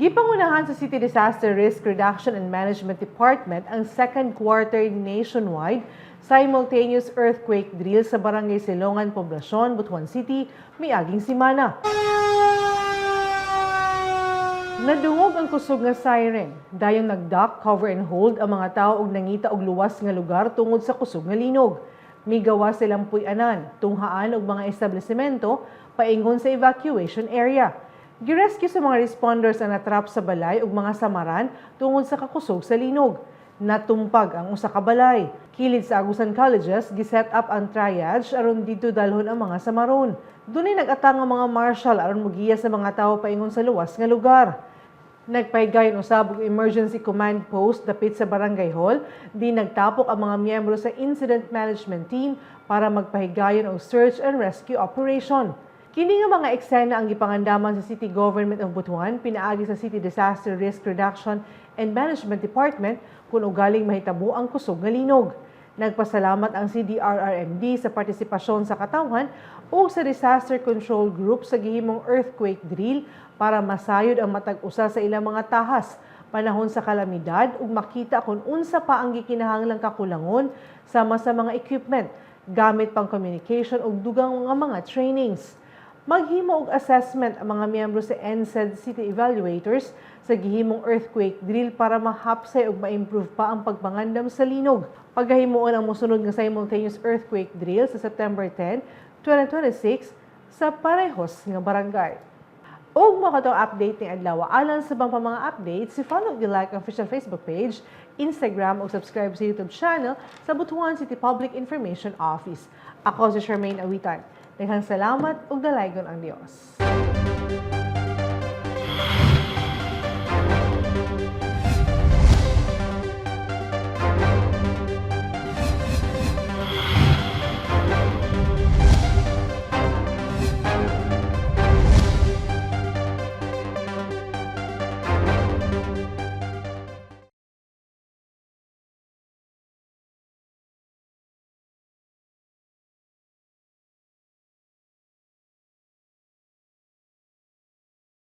Gipangunahan sa City Disaster Risk Reduction and Management Department ang second quarter nationwide simultaneous earthquake drill sa Barangay Silongan, Poblacion, Butuan City, miaging simana. Nadungog ang kusog nga siren, dayong nag-duck, cover and hold ang mga tao og nangita og luwas nga lugar tungod sa kusog nga linog. Migawa silang puy-anan, tunghaan og mga establishmento paingon sa evacuation area. Girescue sa mga responders ang natrap sa balay ug mga samaran tungod sa kakusog sa linog. Natumpag ang usa ka balay. Kilid sa Agusan Colleges, giset up ang triage aron dito dalhon ang mga samaron. Dunay nag-atang ang mga marshal aron mogiya sa mga tawo paingon sa luwas nga lugar. Nagpahigayon usab og emergency command post dapit sa barangay hall, di nagtapok ang mga miyembro sa incident management team para magpahigayon og search and rescue operation. Kini nga mga eksena ang gipangandaman sa City Government of Butuan pinaagi sa City Disaster Risk Reduction and Management Department kung ugaling mahitabo ang kusog nga linog. Nagpasalamat ang CDRRMD sa partisipasyon sa katawhan o sa Disaster Control Group sa gihimong earthquake drill para masayod ang matag usa sa ilang mga tahas panahon sa kalamidad ug makita kung unsa pa ang gikinahanglang kakulangon sama sa mga equipment gamit pang communication ug dugang mga trainings. Maghimo og assessment ang mga miyembro sa NCED City Evaluators sa gihimong earthquake drill para mahapsay ug ma-improve pa ang pagpangandam sa linog. Pagkahimuon ang mosunod nga simultaneous earthquake drill sa September 10, 2026 sa parehos nga barangay. Og mo katong update ni adlaw alang sa bang pa mga updates, follow the like official Facebook page, Instagram ug subscribe sa YouTube channel sa Butuan City Public Information Office. Ako si Charmaine Awitan. Daghang salamat ug dalaygon ang Dios.